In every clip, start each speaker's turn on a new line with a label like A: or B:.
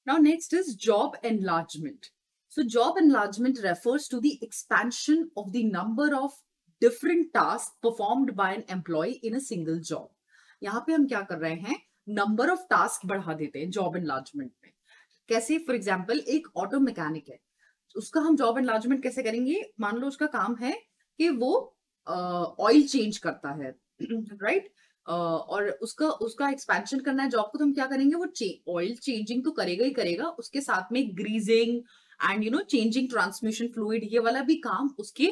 A: Now next is job enlargement. So job enlargement refers to the expansion of the number of different tasks performed by an employee in a single job. यहाँ पे हम क्या कर रहे हैं, number of task बढ़ा देते हैं जॉब एनलार्जमेंट में. कैसे? फॉर एग्जाम्पल एक ऑटो मैकेनिक है, उसका हम जॉब एनलार्जमेंट कैसे करेंगे? मान लो उसका काम है कि वो ऑयल चेंज करता है, राइट? और उसका उसका एक्सपेंशन करना है जॉब को, तो हम क्या करेंगे? वो ऑयल चेंजिंग तो करेगा ही करेगा, उसके साथ में greasing and changing transmission fluid, ये वाला भी काम उसके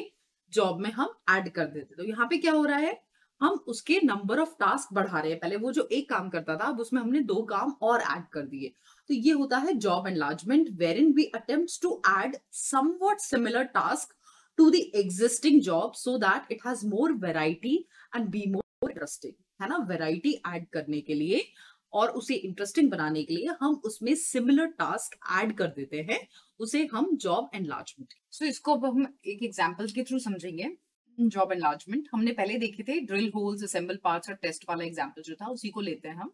A: जॉब में हम ऐड कर देते. तो यहाँ पे क्या हो रहा है, हम उसके नंबर ऑफ टास्क बढ़ा रहे हैं. पहले वो जो एक काम करता था, अब उसमें हमने 2 काम और ऐड कर दिए. तो ये होता है job enlargement, wherein we attempts to add somewhat similar task to the existing job so that it has more variety and be more interesting. है ना, वैरायटी ऐड करने के लिए और उसे इंटरेस्टिंग बनाने के लिए हम उसमें सिमिलर टास्क ऐड कर देते हैं, उसे हम जॉब एनलार्जमेंट. सो इसको अब हम एक एग्जांपल के थ्रू समझेंगे. जॉब एनलार्जमेंट हमने पहले देखे थे, ड्रिल होल्स, असेंबल पार्ट्स और टेस्ट वाला एग्जांपल जो था, उसी को लेते हैं हम.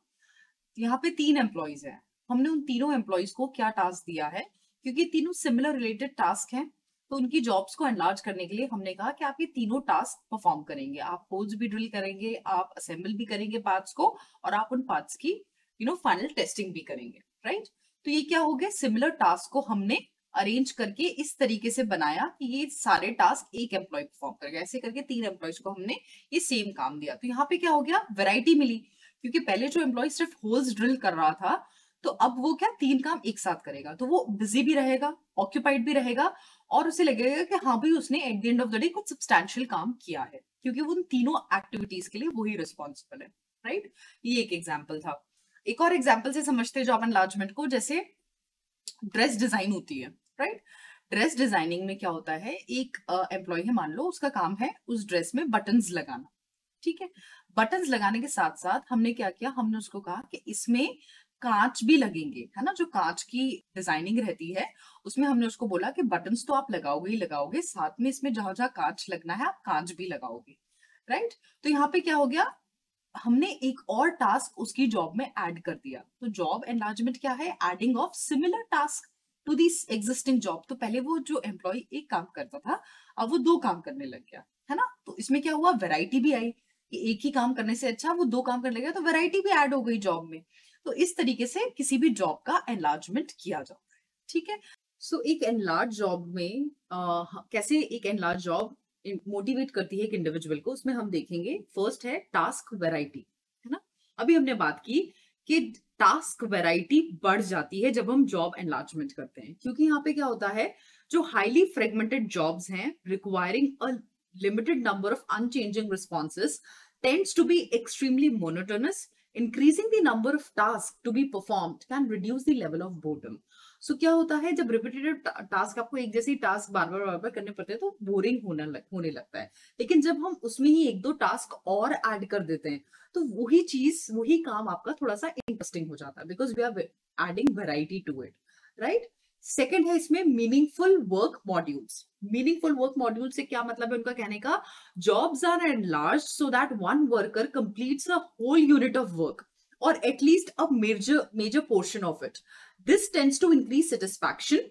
A: यहाँ पे 3 एम्प्लॉइज हैं, हमने उन तीनों एम्प्लॉइज को क्या टास्क दिया है, क्योंकि तीनों सिमिलर रिलेटेड टास्क हैं, तो उनकी जॉब्स को एनलार्ज करने के लिए हमने कहा कि आप ये तीनों टास्क परफॉर्म करेंगे. आप होल्स भी ड्रिल करेंगे, आप असेंबल भी करेंगे पार्ट्स को, और आप उन पार्ट्स की फाइनल टेस्टिंग भी करेंगे, राइट? तो ये क्या हो गया, सिमिलर टास्क को हमने अरेंज करके इस तरीके से बनाया कि ये सारे टास्क एक एम्प्लॉय परफॉर्म करेगा. ऐसे करके 3 एम्प्लॉयज को हमने ये सेम काम दिया. तो यहाँ पे क्या हो गया, वैरायटी मिली, क्योंकि पहले जो एम्प्लॉय सिर्फ होल्स ड्रिल कर रहा था, तो अब वो क्या 3 काम एक साथ करेगा. तो वो बिजी भी रहेगा, ऑक्यूपाइड भी रहेगा, और उसे लगेगा कि हाँ भाई उसने at the end of the day कुछ सब्सटैंशियल काम किया है, क्योंकि वो उन तीनों एक्टिविटीज के लिए वही रिस्पॉन्सिबल है, राइट? ये एक एग्जाम्पल था. एक और एग्जाम्पल से समझते हैं जॉब एनलार्जमेंट को. जैसे ड्रेस डिजाइन होती है, राइट? ड्रेस डिजाइनिंग में क्या होता है, एक एम्प्लॉय है, मान लो उसका काम है उस ड्रेस में बटन्स लगाना, ठीक है? बटन्स लगाने के साथ साथ हमने क्या किया, हमने उसको कहा कि इसमें कांच भी लगेंगे, है ना? जो कांच की डिजाइनिंग रहती है, उसमें हमने उसको बोला कि बटन्स तो आप लगाओगे ही लगाओगे, साथ में इसमें जहां जहां कांच लगना है आप कांच भी लगाओगे, राइट? तो यहाँ पे क्या हो गया, हमने एक और टास्क उसकी जॉब में ऐड कर दिया. तो जॉब एनलार्जमेंट क्या है, adding of similar task to this existing job. तो पहले वो जो एम्प्लॉय एक काम करता था, अब वो 2 काम करने लग गया, है ना? तो इसमें क्या हुआ, वैरायटी भी आई, कि एक ही काम करने से अच्छा वो 2 काम करने लग गया, तो वैरायटी भी ऐड हो गई जॉब में. तो इस तरीके से किसी भी जॉब का एनलार्जमेंट किया जाता है, ठीक है? सो एक एनलार्ज जॉब में कैसे एक एनलार्ज जॉब मोटिवेट करती है एक इंडिविजुअल को, उसमें हम देखेंगे. फर्स्ट है टास्क वैरायटी, है ना? अभी हमने बात की कि टास्क वैरायटी बढ़ जाती है जब हम जॉब एनलार्जमेंट करते हैं, क्योंकि यहाँ पे क्या होता है, जो हाईली फ्रेगमेंटेड जॉब्स हैं requiring a limited number of unchanging responses tends to be extremely monotonous. Increasing the number of tasks to be performed can reduce the level of boredom. So क्या होता है, जब रिपीटेटिव टास्क, आपको एक जैसे task bar बार करने पड़ते हैं, तो बोरिंग होने लगता है. लेकिन जब हम उसमें ही 1-2 टास्क और ऐड कर देते हैं, तो वही काम आपका थोड़ा सा इंटरेस्टिंग हो जाता है, because we are adding variety to it, right? Second है इसमें meaningful work modules. Meaningful work module से क्या मतलब है उनका कहने का, jobs are enlarged so that one worker completes a whole unit of work or at least a major portion of it. This tends to increase satisfaction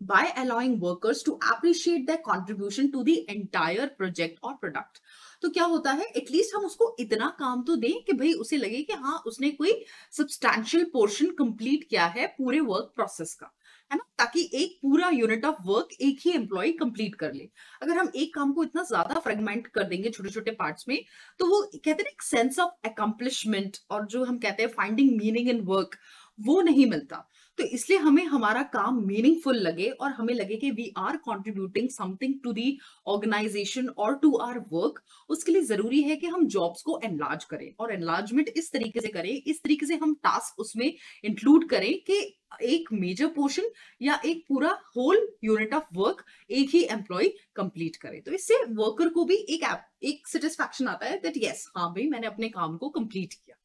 A: by allowing workers to appreciate their contribution to the entire project or product. तो क्या होता है, at least हम उसको इतना काम तो दें कि भाई उसे लगे कि हाँ उसने कोई सब्सटैंशियल पोर्शन कंप्लीट किया है पूरे वर्क प्रोसेस का, है ना? ताकि एक पूरा यूनिट ऑफ वर्क एक ही एम्प्लॉय कंप्लीट कर ले. अगर हम एक काम को इतना ज्यादा फ्रेगमेंट कर देंगे छोटे छोटे पार्ट्स में, तो वो कहते हैं एक सेंस ऑफ अकम्प्लिशमेंट, और जो हम कहते हैं फाइंडिंग मीनिंग इन वर्क, वो नहीं मिलता. तो इसलिए हमें हमारा काम मीनिंगफुल लगे और हमें लगे कि we are contributing something to the organisation और टू आवर वर्क. उसके लिए जरूरी है कि हम जॉब्स को एनलार्ज करें, और एनलार्जमेंट इस तरीके से करें, इस तरीके से हम टास्क उसमें इंक्लूड करें कि एक मेजर पोर्शन या एक पूरा होल यूनिट ऑफ वर्क एक ही एम्प्लॉय कंप्लीट करे. तो इससे वर्कर को भी एक सेटिस्फैक्शन आता है दैट यस, हाँ भाई मैंने अपने काम को कंप्लीट किया,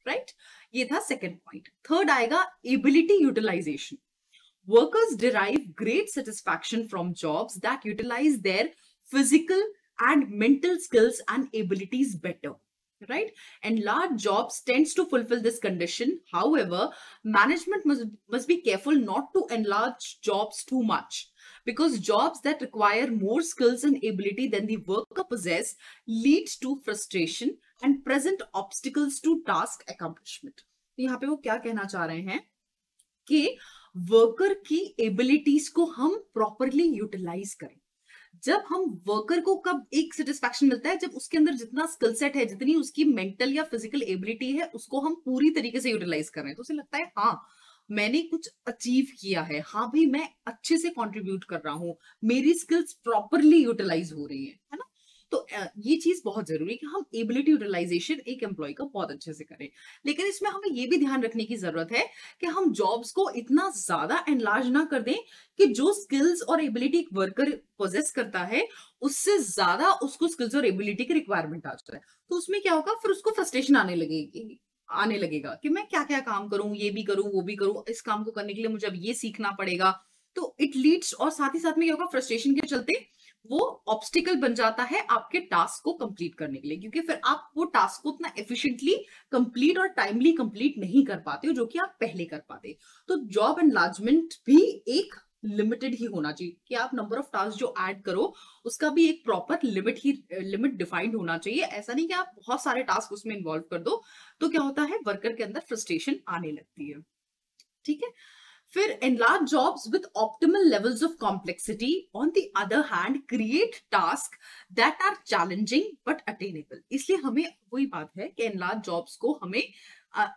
A: राइट? ये था सेकेंड पॉइंट. थर्ड आएगा ability utilisation. Workers derive great satisfaction from jobs that utilise their physical and mental skills and abilities better, right? And large jobs tends to fulfill this condition. However, management must be careful not to enlarge jobs too much, because jobs that require more skills and ability than the worker possess leads to frustration and present obstacles to task accomplishment. तो यहाँ पे वो क्या कहना चाह रहे हैं कि वर्कर की एबिलिटीज को हम प्रॉपरली यूटिलाइज करें। जब हम वर्कर को कब एक सेटिस्फैक्शन मिलता है, जब उसके अंदर जितना स्किल सेट है, जितनी उसकी मेंटल या फिजिकल एबिलिटी है, उसको हम पूरी तरीके से यूटिलाइज कर रहे हैं, तो उसे लगता है हाँ मैंने कुछ अचीव किया है, हाँ भाई मैं अच्छे से कंट्रीब्यूट कर रहा हूं, मेरी स्किल्स प्रॉपरली यूटिलाइज हो रही है ना। तो ये चीज बहुत जरूरी है कि हम एबिलिटी यूटिलाइजेशन एक एम्प्लॉय का बहुत अच्छे से करें। लेकिन इसमें हमें ये भी ध्यान रखने की जरूरत है कि हम जॉब्स को इतना ज्यादा एनलार्ज ना कर दें कि जो स्किल्स और एबिलिटी एक वर्कर पोजेस करता है उससे ज्यादा उसको स्किल्स और एबिलिटी की रिक्वायरमेंट आ जाए। तो उसमें क्या होगा, फिर उसको फ्रस्ट्रेशन आने लगेगा कि मैं क्या क्या काम करूं, ये भी करूं वो भी करूं, इस काम को करने के लिए मुझे अब ये सीखना पड़ेगा। तो इट लीड्स, और साथ ही साथ में क्या होगा, फ्रस्ट्रेशन के चलते वो ऑब्स्टिकल बन जाता है आपके टास्क को कंप्लीट करने के लिए, क्योंकि फिर आप वो टास्क को उतना एफिशिएंटली कंप्लीट और टाइमली कंप्लीट नहीं कर पाते हो जो कि आप पहले कर पाते। तो जॉब एनलार्जमेंट भी एक लिमिटेड ही होना चाहिए कि आप नंबर ऑफ टास्क जो ऐड करो उसका भी एक प्रॉपर लिमिट डिफाइंड होना चाहिए। ऐसा नहीं कि आप बहुत सारे टास्क उसमें इन्वॉल्व कर दो, तो क्या होता है वर्कर के अंदर फ्रस्ट्रेशन आने लगती है। ठीक है, फिर enlarge jobs with optimal levels of complexity on the other hand create tasks that are challenging but attainable। इसलिए हमें वही बात है कि enlarge jobs को हमें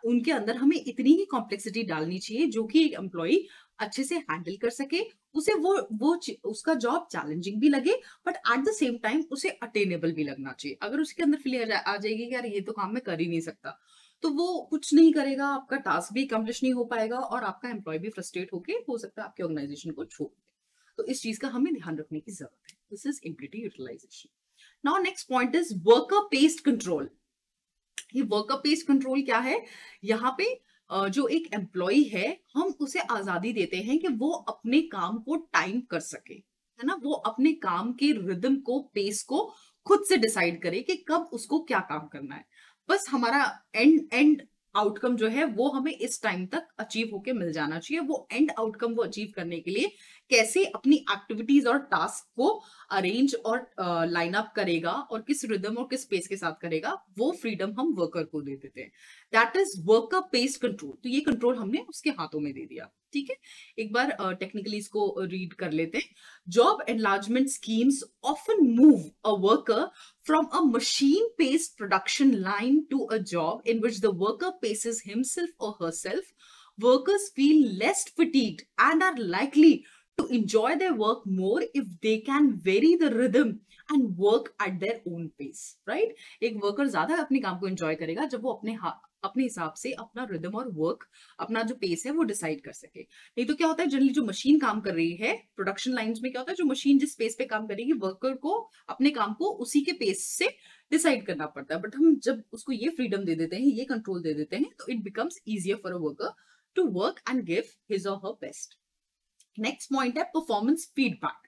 A: उनके अंदर हमें इतनी ही कॉम्प्लेक्सिटी डालनी चाहिए जो कि एक एम्प्लॉय अच्छे से हैंडल कर सके, उसे वो उसका जॉब चैलेंजिंग भी लगे but at the same time उसे अटेनेबल भी लगना चाहिए। अगर उसके अंदर फील आ जाएगी कि यार ये तो काम मैं कर ही नहीं सकता, तो वो कुछ नहीं करेगा, आपका टास्क भी अकम्प्लिश नहीं हो पाएगा और आपका एम्प्लॉय भी फ्रस्ट्रेट होके हो सकता है आपके ऑर्गेनाइजेशन को छोड़ दे। तो इस चीज का हमें ध्यान रखने की जरूरत है। This is ability utilisation. Now next point is worker paced control. ये वर्कर पेस्ड कंट्रोल क्या है, यहाँ पे जो एक एम्प्लॉय है हम उसे आजादी देते हैं कि वो अपने काम को टाइम कर सके, है ना, वो अपने काम के रिदम को, पेस को खुद से डिसाइड करे कि कब उसको क्या काम करना है। बस हमारा एंड आउटकम जो है वो हमें इस टाइम तक अचीव होके मिल जाना चाहिए। वो एंड आउटकम वो अचीव करने के लिए कैसे अपनी एक्टिविटीज और टास्क को अरेंज और लाइन अप करेगा और किस रिदम और किस पेस के साथ करेगा, वो फ्रीडम हम वर्कर को दे देते हैं। That is worker paced control. तो ये कंट्रोल हमने उसके हाथों में दे दिया। ठीक है, एक बार टेक्निकली इसको रीड कर लेते हैं। Job enlargement schemes often move a worker from a machine-paced production line to a job in which the worker paces himself or herself. Workers feel less fatigued and are likely to enjoy their work more if they can vary the rhythm and work at their own pace, right? एक worker ज्यादा अपने काम को enjoy करेगा जब वो अपने हिसाब से अपना रिदम और वर्क, अपना जो पेस है वो डिसाइड कर सके। नहीं तो क्या होता है, जनरली जो मशीन काम कर रही है प्रोडक्शन लाइंस में, क्या होता है जो मशीन जिस पेस पे काम करेगी वर्कर को अपने काम को उसी के पेस से डिसाइड करना पड़ता है। बट हम जब उसको ये फ्रीडम दे देते हैं, ये कंट्रोल दे देते हैं, तो it becomes easier for a worker to work and give his or her best. Next point है परफॉर्मेंस फीडबैक।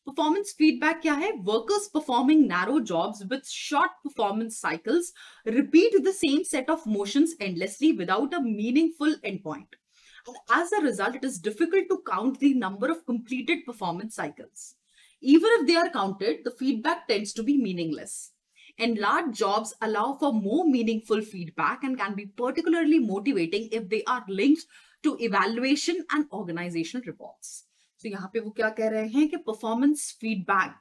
A: परफॉर्मेंस फीडबैक क्या है? Workers performing narrow jobs with short performance cycles repeat the same set of motions endlessly without a meaningful end point, and as a result it is difficult to count the number of completed performance cycles. Even if they are counted, the feedback tends to be meaningless. Enlarged jobs allow for more meaningful feedback and can be particularly motivating if they are linked to evaluation and organizational reports. So यहाँ पे वो क्या कह रहे हैं कि performance feedback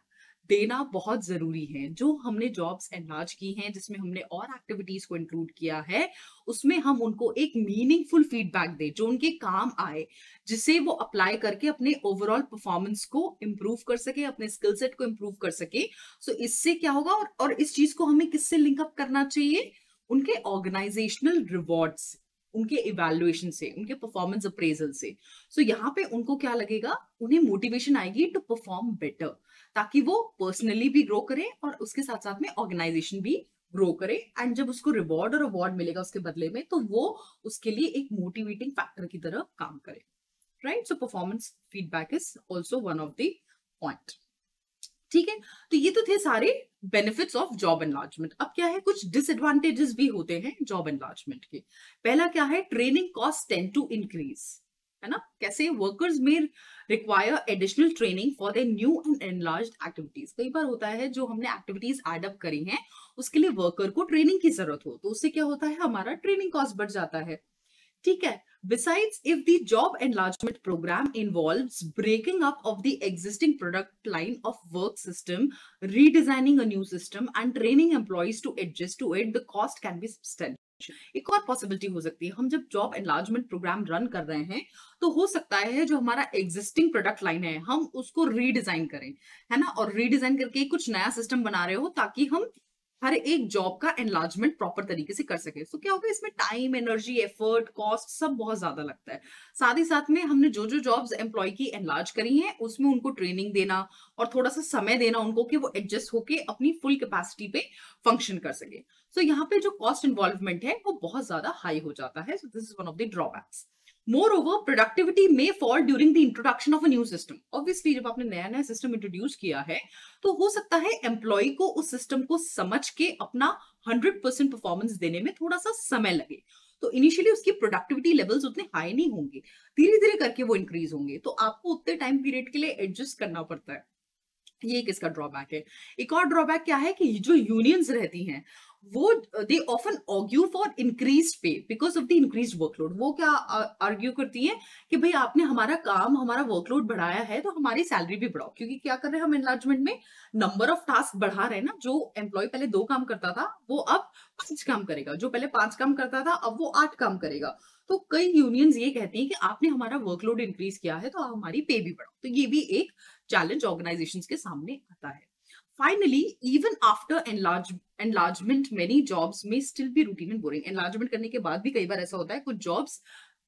A: देना बहुत जरूरी है। जो हमने जॉब्स एनलार्ज की हैं, जिसमें हमने और एक्टिविटीज को इंक्लूड किया है, उसमें हम उनको एक मीनिंगफुल फीडबैक दें जो उनके काम आए, जिसे वो अप्लाई करके अपने ओवरऑल परफॉर्मेंस को इम्प्रूव कर सके, अपने स्किल सेट को इम्प्रूव कर सके। सो इससे क्या होगा, और इस चीज को हमें किससे लिंकअप करना चाहिए? उनके ऑर्गेनाइजेशनल रिवॉर्ड्स, उनके इवैल्यूएशन से, उनके परफॉर्मेंस अप्रेजल से। सो यहाँ पे उनको क्या लगेगा, उन्हें मोटिवेशन आएगी टू परफॉर्म बेटर, ताकि वो पर्सनली भी ग्रो करें और उसके साथ साथ में ऑर्गेनाइजेशन भी ग्रो करे। एंड जब उसको रिवॉर्ड और अवार्ड मिलेगा उसके बदले में, तो वो उसके लिए एक मोटिवेटिंग फैक्टर की तरह काम करे, right? So performance feedback is also one of the point. ठीक है, तो ये तो थे सारे बेनिफिट्स ऑफ जॉब एनलार्जमेंट। अब क्या है, कुछ डिसएडवांटेजेस भी होते हैं जॉब एनलार्जमेंट के। पहला क्या है, training cost tend to increase, है ना। कैसे, workers may require additional training for the new and enlarged activities. कई बार होता है जो हमने एक्टिविटीज एड अप करी हैं उसके लिए वर्कर को ट्रेनिंग की जरूरत हो, तो उससे क्या होता है, हमारा ट्रेनिंग कॉस्ट बढ़ जाता है। ठीक है। Besides, if the job enlargement program involves breaking up of the existing product line of work system, redesigning a new system, and training employees to adjust to it, the cost can be substantial. एक और possibility हो सकती है, हम जब job enlargement program run कर रहे हैं तो हो सकता है जो हमारा एग्जिस्टिंग प्रोडक्ट लाइन है हम उसको रीडिजाइन करें, है ना, और रीडिजाइन करके कुछ नया सिस्टम बना रहे हो ताकि हम हर एक जॉब का एनलार्जमेंट प्रॉपर तरीके से कर सके। तो क्या होगा, इसमें टाइम, एनर्जी, एफर्ट, कॉस्ट सब बहुत ज्यादा लगता है। साथ ही साथ में हमने जो जो जॉब्स एम्प्लॉय की एनलार्ज करी हैं उसमें उनको ट्रेनिंग देना और थोड़ा सा समय देना उनको कि वो एडजस्ट होके अपनी फुल कैपेसिटी पे फंक्शन कर सके। सो यहाँ पे जो कॉस्ट इन्वॉल्वमेंट है वो बहुत ज्यादा हाई हो जाता है। So this is one of the drawbacks. Moreover, productivity may fall during the introduction of a new system. Obviously, जब आपने नया नया सिस्टम इंट्रोड्यूस किया है तो हो सकता है एम्प्लॉय को उस सिस्टम को समझ के अपना 100% परफॉर्मेंस देने में थोड़ा सा समय लगे। तो इनिशियली उसकी प्रोडक्टिविटी लेवल्स उतने हाई नहीं होंगे, धीरे धीरे करके वो इंक्रीज होंगे, तो आपको उतने टाइम पीरियड के लिए एडजस्ट करना पड़ता है। ये एक इसका ड्रॉबैक है। एक और ड्रॉबैक क्या है कि जो यूनियंस रहती हैं वो they often argue for increased pay because of the increased workload. वो क्या आर्ग्यू करती हैं कि भाई आपने हमारा काम, हमारा वर्कलोड बढ़ाया है तो हमारी सैलरी भी बढ़ाओ, क्योंकि क्या कर रहे हैं हम एनलार्जमेंट में, नंबर ऑफ टास्क बढ़ा रहे हैं ना। जो एम्प्लॉय पहले 2 काम करता था वो अब 5 काम करेगा, जो पहले 5 काम करता था अब वो 8 काम करेगा। तो कई यूनियंस ये कहती हैं कि आपने हमारा वर्कलोड इंक्रीज किया है तो आप हमारी पे भी बढ़ाओ। तो ये भी एक चैलेंज ऑर्गेनाइजेशंस के सामने आता है। Finally, even after enlargement, many jobs may still be routine and boring. Enlargement करने के बाद भी कई बार ऐसा होता है कुछ jobs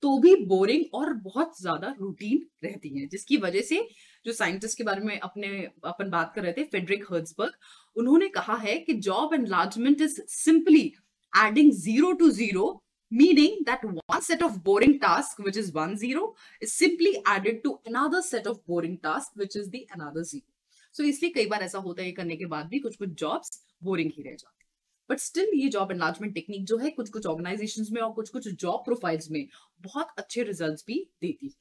A: तो भी बोरिंग और बहुत ज्यादा रूटीन रहती हैं, जिसकी वजह से जो साइंटिस्ट के बारे में अपन बात कर रहे थे, फेडरिक हर्ट्जबर्ग, उन्होंने कहा है कि job enlargement is simply adding 0 to 0, meaning that one set of boring task which is 1 0 is simply added to another set of boring task which is the another 0. सो इसलिए कई बार ऐसा होता है, ये करने के बाद भी कुछ कुछ जॉब्स बोरिंग ही रह जाती है। बट स्टिल ये जॉब एनलार्जमेंट टेक्निक जो है कुछ कुछ ऑर्गेनाइजेशंस में और कुछ कुछ जॉब प्रोफाइल्स में बहुत अच्छे रिजल्ट्स भी देती है।